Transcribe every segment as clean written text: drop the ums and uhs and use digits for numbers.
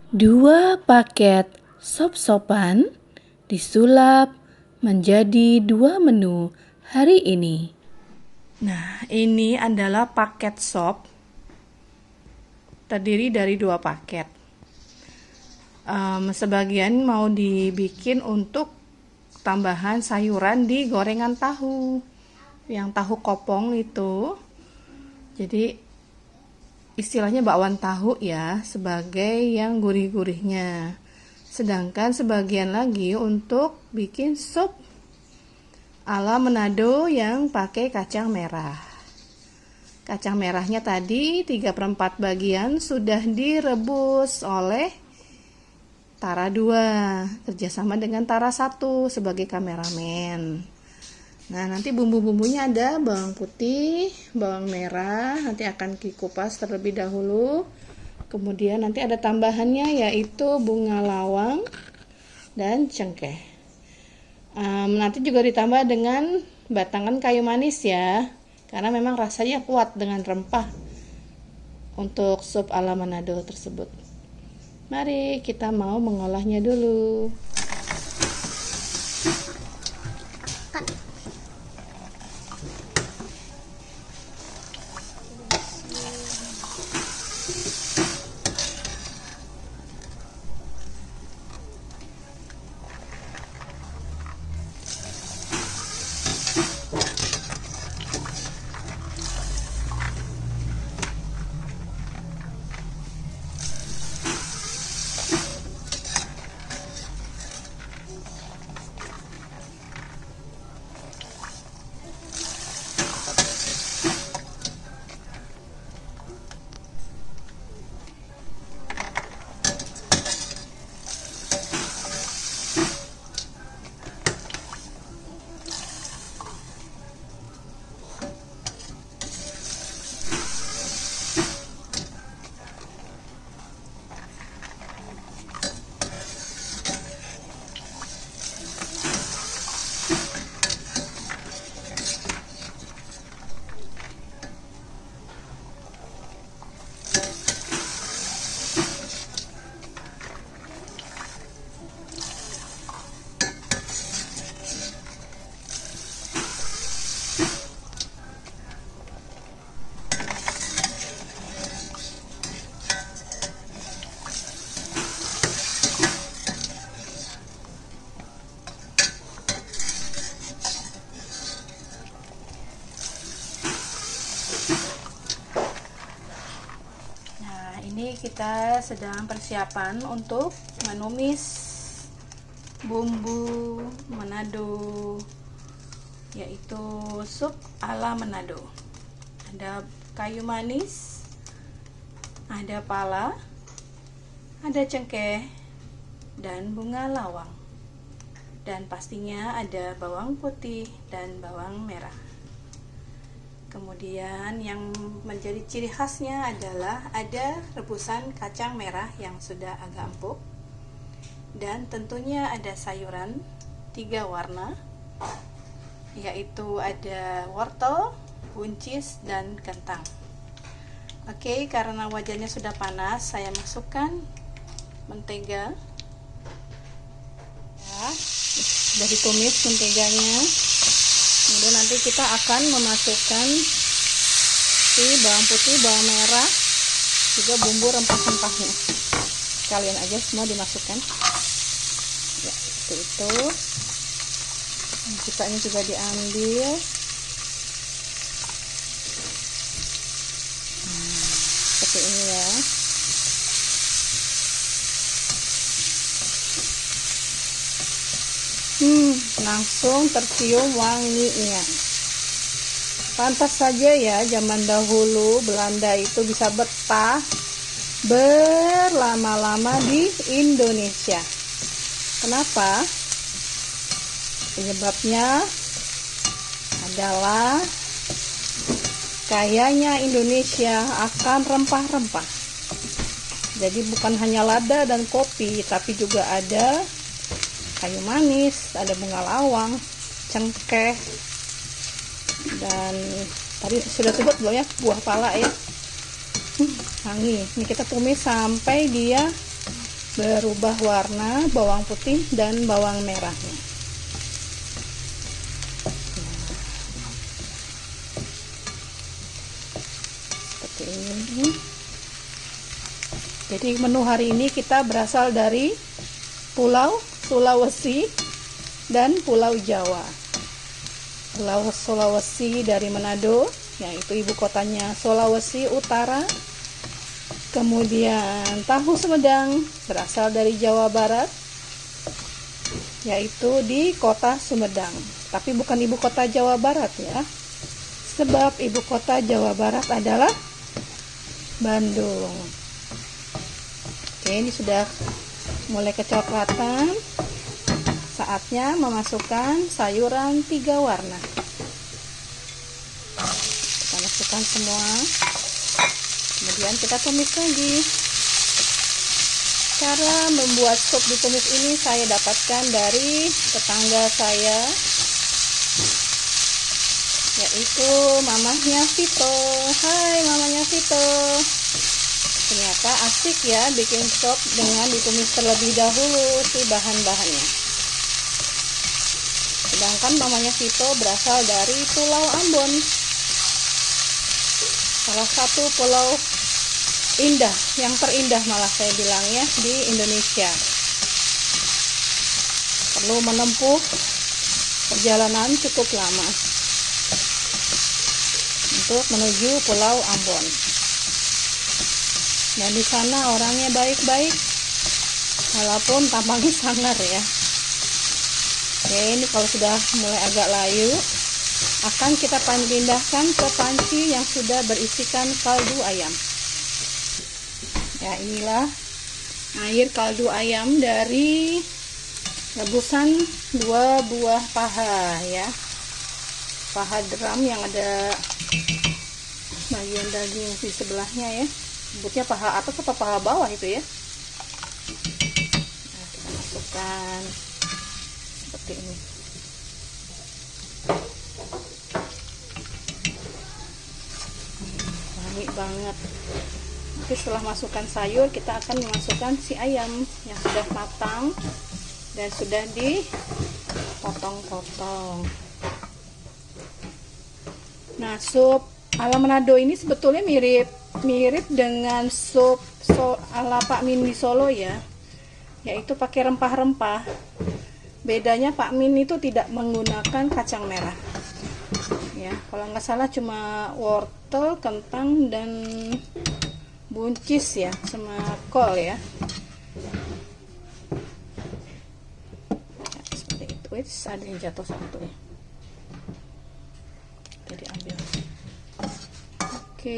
2 paket sop-sopan disulap menjadi 2 menu hari ini. Nah, ini adalah paket sop terdiri dari 2 paket. Sebagian mau dibikin untuk tambahan sayuran di gorengan tahu, yang tahu kopong itu. Jadi istilahnya bakwan tahu ya, sebagai yang gurih-gurihnya. Sedangkan sebagian lagi untuk bikin sup ala Manado yang pakai kacang merah. Kacang merahnya tadi 3/4 bagian sudah direbus oleh Tara 2, kerjasama dengan Tara 1 sebagai kameramen. Nah, nanti bumbu-bumbunya ada bawang putih, bawang merah, nanti akan dikupas terlebih dahulu. Kemudian nanti ada tambahannya yaitu bunga lawang dan cengkeh. Nanti juga ditambah dengan batangan kayu manis ya, karena memang rasanya kuat dengan rempah untuk sup ala Manado tersebut. Mari kita mau mengolahnya dulu. Ini kita sedang persiapan untuk menumis bumbu Manado, yaitu sup ala Manado. Ada kayu manis, ada pala, ada cengkeh, dan bunga lawang. Dan pastinya ada bawang putih dan bawang merah. Kemudian yang menjadi ciri khasnya adalah ada rebusan kacang merah yang sudah agak empuk, dan tentunya ada sayuran 3 warna, yaitu ada wortel, buncis, dan kentang. Oke, karena wajannya sudah panas, saya masukkan mentega ya, sudah ditumis menteganya. Kemudian nanti kita akan memasukkan si bawang putih, bawang merah, juga bumbu rempah-rempahnya. Kalian aja semua dimasukkan. Ya, seperti itu. Cukanya juga diambil. Seperti ini ya. Langsung tercium wanginya. Pantas saja ya, zaman dahulu Belanda itu bisa betah berlama-lama di Indonesia. Kenapa? Penyebabnya adalah kayanya Indonesia akan rempah-rempah. Jadi bukan hanya lada dan kopi, tapi juga ada kayu manis, ada bunga lawang, cengkeh, dan tadi sudah sebut belum ya, buah pala ya. Wangi. Ini kita tumis sampai dia berubah warna bawang putih dan bawang merahnya. Seperti ini. Jadi menu hari ini kita berasal dari Pulau Sulawesi dan Pulau Jawa. Pulau Sulawesi dari Manado, yaitu ibu kotanya Sulawesi Utara. Kemudian tahu Sumedang berasal dari Jawa Barat, yaitu di kota Sumedang. Tapi bukan ibu kota Jawa Barat ya, sebab ibu kota Jawa Barat adalah Bandung. Oke, ini sudah mulai kecoklatan. Saatnya memasukkan sayuran 3 warna. Kita masukkan semua. Kemudian kita tumis lagi. Cara membuat sup ditumis ini saya dapatkan dari tetangga saya, yaitu mamahnya Vito. Hai mamanya Vito. Ternyata asik ya bikin sup dengan ditumis terlebih dahulu si bahan-bahannya. Sedangkan mamanya Vito berasal dari Pulau Ambon, salah satu pulau indah, yang terindah malah saya bilang ya di Indonesia. Perlu menempuh perjalanan cukup lama untuk menuju Pulau Ambon. Dan di sana orangnya baik-baik, walaupun tampangnya sangar ya. Oke, ini kalau sudah mulai agak layu, akan kita pindahkan ke panci yang sudah berisikan kaldu ayam. Ya, inilah air kaldu ayam dari rebusan 2 buah paha ya. Paha drum yang ada bagian daging di sebelahnya ya. Sebutnya paha atas atau paha bawah itu ya. Nah, kita masukkan seperti ini. Wangi banget. Nanti setelah masukkan sayur, kita akan memasukkan si ayam yang sudah matang dan sudah dipotong-potong. Nah, sup ala Manado ini sebetulnya mirip dengan sup ala Pak Min di Solo ya, yaitu pakai rempah-rempah. Bedanya Pak Min itu tidak menggunakan kacang merah ya, kalau nggak salah cuma wortel, kentang, dan buncis ya, sama kol ya. Nah, seperti itu. Ada yang jatuh satu ya, jadi ambil. Oke,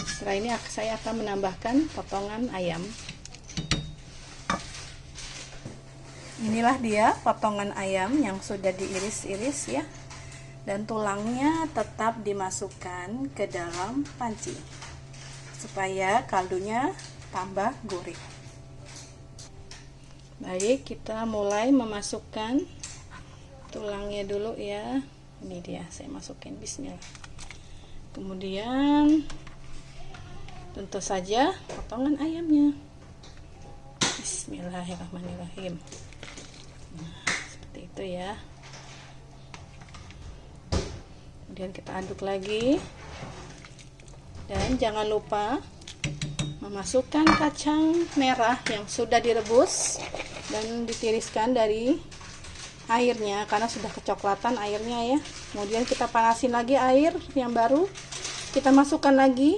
setelah ini saya akan menambahkan potongan ayam. Inilah dia potongan ayam yang sudah diiris-iris ya, dan tulangnya tetap dimasukkan ke dalam panci supaya kaldunya tambah gurih. Baik, kita mulai memasukkan tulangnya dulu ya. Ini dia, saya masukin, bismillah. Kemudian tentu saja potongan ayamnya. Bismillahirrahmanirrahim. Nah, seperti itu ya. Kemudian kita aduk lagi. Dan jangan lupa memasukkan kacang merah yang sudah direbus dan ditiriskan dari airnya karena sudah kecoklatan airnya ya. Kemudian kita panasin lagi air yang baru, kita masukkan lagi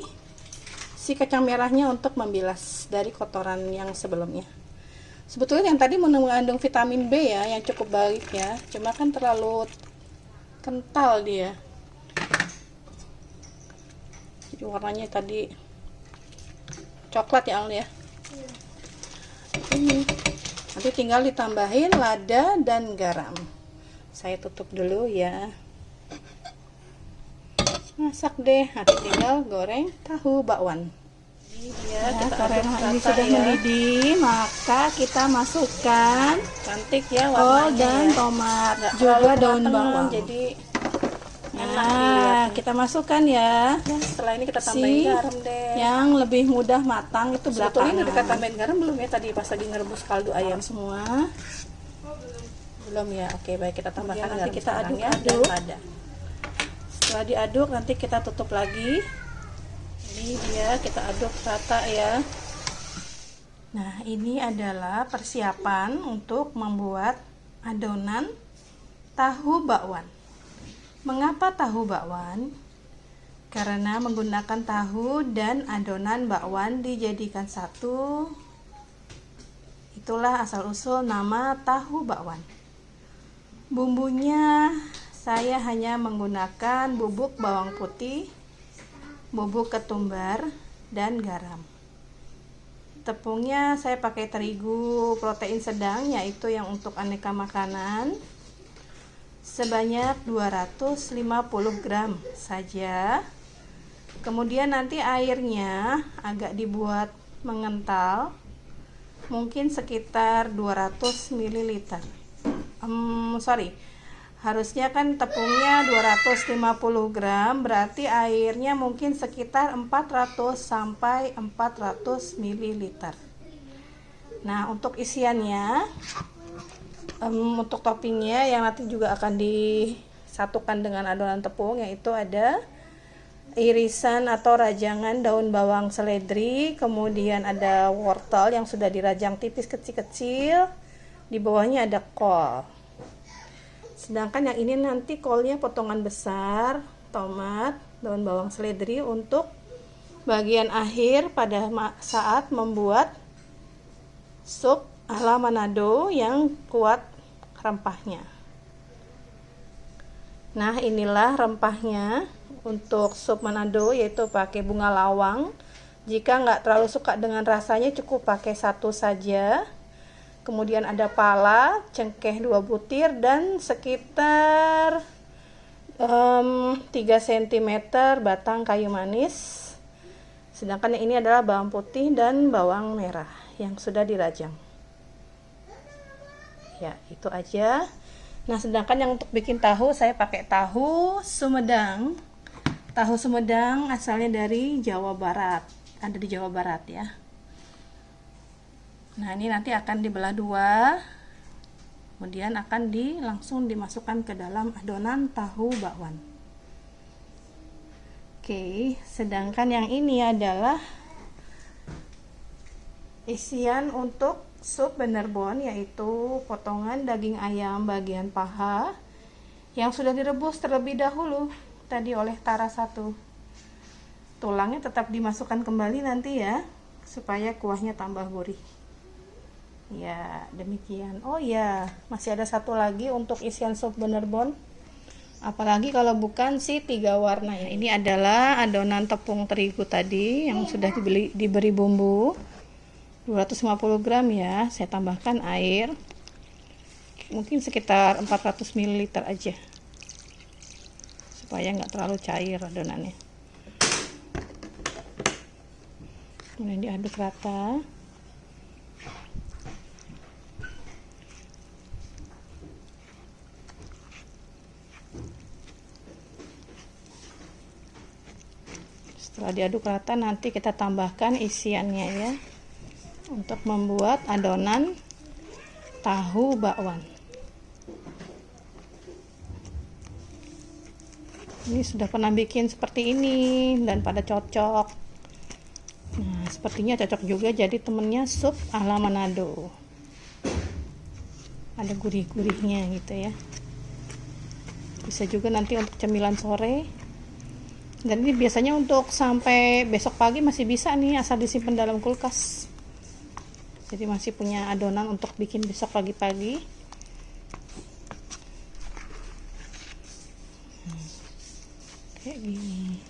si kacang merahnya untuk membilas dari kotoran yang sebelumnya. Sebetulnya yang tadi mengandung vitamin B ya, yang cukup baik ya, cuma kan terlalu kental dia, jadi warnanya tadi coklat ya Al ya. Ini nanti tinggal ditambahin lada dan garam. Saya tutup dulu ya. Masak deh, nanti tinggal goreng tahu bakwan. Ya, karena ini sudah mendidih, maka kita masukkan cantik ya kol warnanya dan ya. tomat, Nggak juga terlalu daun mateng, bawang. jadi Nah, Nah, kita masukkan ya. Setelah ini kita tambahin garam deh. Yang lebih mudah matang itu Sebetulnya belakangan. udah kita tambahin garam belum ya tadi pas lagi ngerebus kaldu ayam? Semua. Belum ya. Oke, baik, kita tambahkan Nanti garam kita sekarang ya, aduk-aduk. dan lada. Setelah diaduk nanti kita tutup lagi. Ini dia, kita aduk rata ya. Nah, ini adalah persiapan untuk membuat adonan tahu bakwan. Mengapa tahu bakwan? Karena menggunakan tahu dan adonan bakwan dijadikan satu. Itulah asal-usul nama tahu bakwan. Bumbunya saya hanya menggunakan bubuk bawang putih, bubuk ketumbar, dan garam. Tepungnya saya pakai terigu protein sedang, yaitu yang untuk aneka makanan, sebanyak 250 gram saja. Kemudian nanti airnya agak dibuat mengental, mungkin sekitar 200 ml. Harusnya kan tepungnya 250 gram, berarti airnya mungkin sekitar 400 sampai 400 ml. Nah, untuk isiannya, untuk toppingnya yang nanti juga akan disatukan dengan adonan tepung, yaitu ada irisan atau rajangan daun bawang seledri, kemudian ada wortel yang sudah dirajang tipis kecil-kecil, di bawahnya ada kol. Sedangkan yang ini nanti kolnya potongan besar, tomat, daun bawang seledri untuk bagian akhir pada saat membuat sup ala Manado yang kuat rempahnya. Nah, inilah rempahnya untuk sup Manado, yaitu pakai bunga lawang. Jika nggak terlalu suka dengan rasanya, cukup pakai satu saja. Kemudian ada pala, cengkeh 2 butir, dan sekitar 3 cm batang kayu manis. Sedangkan yang ini adalah bawang putih dan bawang merah yang sudah dirajang. Ya, itu aja. Nah, sedangkan yang untuk bikin tahu, saya pakai tahu Sumedang. Tahu Sumedang asalnya dari Jawa Barat. Ada di Jawa Barat ya. Nah, ini nanti akan dibelah dua, kemudian akan langsung dimasukkan ke dalam adonan tahu bakwan. Oke, sedangkan yang ini adalah isian untuk sup benerbon, yaitu potongan daging ayam bagian paha yang sudah direbus terlebih dahulu tadi oleh Tara 1. Tulangnya tetap dimasukkan kembali nanti ya, supaya kuahnya tambah gurih. Ya, demikian. Oh ya, masih ada satu lagi untuk isian sup benerbon. Apalagi kalau bukan si 3 warna ya. Ini adalah adonan tepung terigu tadi yang sudah diberi bumbu 250 gram ya. Saya tambahkan air mungkin sekitar 400 ml aja, supaya nggak terlalu cair adonannya. Kemudian diaduk rata. Setelah diaduk rata, nanti kita tambahkan isiannya ya, untuk membuat adonan tahu bakwan. Ini sudah pernah bikin seperti ini dan pada cocok. Nah, sepertinya cocok juga jadi temennya sup ala Manado. Ada gurih-gurihnya gitu ya. Bisa juga nanti untuk cemilan sore. Dan ini biasanya untuk sampai besok pagi masih bisa nih, asal disimpan dalam kulkas. Jadi masih punya adonan untuk bikin besok pagi-pagi. Kayak gini.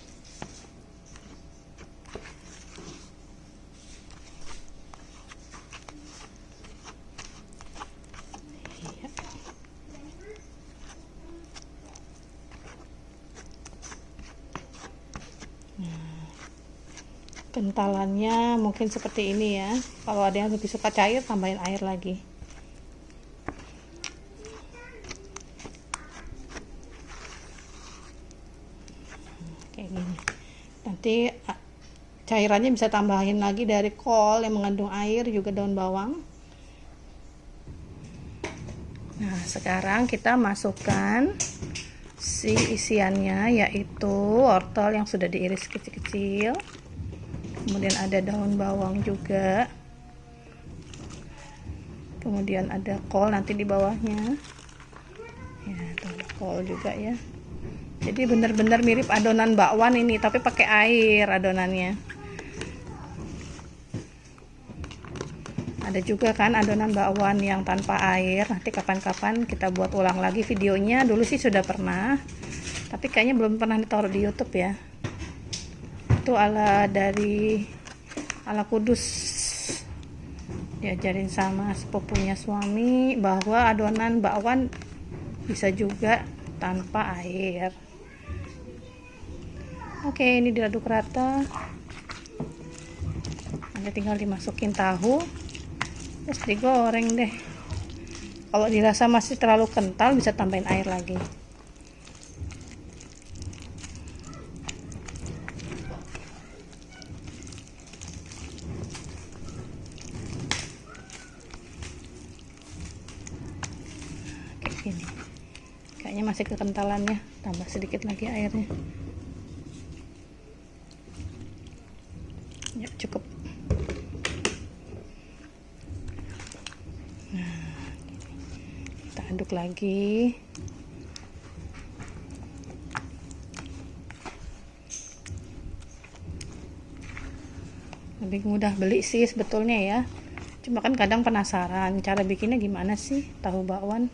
Kentalannya mungkin seperti ini ya. Kalau ada yang lebih suka cair, tambahin air lagi. nanti cairannya bisa tambahin lagi dari kol yang mengandung air, juga daun bawang. Nah, sekarang kita masukkan si isiannya, yaitu wortel yang sudah diiris kecil-kecil. Kemudian ada daun bawang juga. Kemudian ada kol nanti di bawahnya. Ya, tuh kol juga ya. Jadi benar-benar mirip adonan bakwan ini, tapi pakai air adonannya. Ada juga kan adonan bakwan yang tanpa air. Nanti kapan-kapan kita buat ulang lagi videonya. Dulu sih sudah pernah, tapi kayaknya belum pernah ditaruh di YouTube ya. Itu ala Kudus, diajarin sama sepupunya suami bahwa adonan bakwan bisa juga tanpa air. Oke, ini diaduk rata. Nanti tinggal dimasukin tahu, terus digoreng deh. Kalau dirasa masih terlalu kental, bisa tambahin air lagi. Kayak gini. Kayaknya masih kekentalannya, tambah sedikit lagi airnya. Ya, cukup. Nah, kita aduk lagi. Lebih mudah beli sih sebetulnya ya. Cuma kan kadang penasaran cara bikinnya gimana sih tahu bakwan.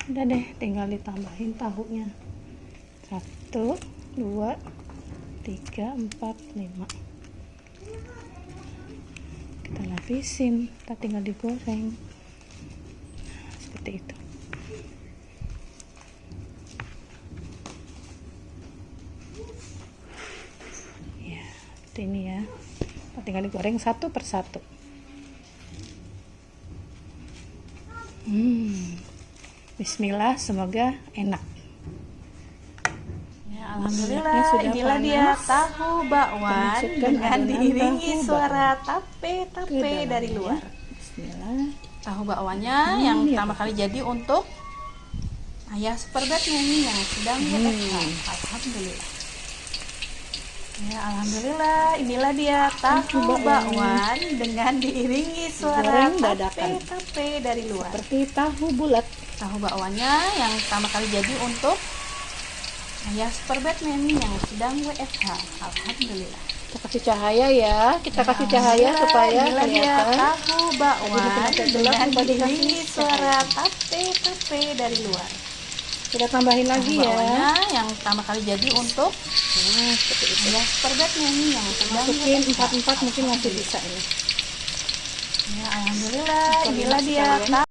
Udah deh, tinggal ditambahin tahunya. 1, 2, 3, 4, 5. Kita lapisin, kita tinggal digoreng. Seperti itu. Ya, seperti ini ya. Kita tinggal digoreng satu persatu. Bismillah, semoga enak. Ya, alhamdulillah, inilah dia tahu bakwan dengan diiringi suara tape-tape dari luar. Bismillah. Tahu bakwannya yang pertama kali jadi untuk ayah Superbad Memi yang sedang WFH. Alhamdulillah. Ya, alhamdulillah, inilah dia tahu bakwan dengan diiringi suara tape-tape dari luar. Seperti tahu bulat. Tahu bakwannya yang pertama kali jadi untuk ayah Superbad Memi yang sedang WFH. Alhamdulillah. Kita kasih cahaya ya, kita kasih cahaya supaya inilah dia kelihatan. tahu bakwan dengan diiringi suara tape-tape dari luar. Kita tambahin lagi ya. Bakwannya yang pertama kali jadi untuk Seperti itu. ayah Superbad Memi yang sedang Masukin WFH. 4 mungkin masih bisa ini. Ya, alhamdulillah, inilah dia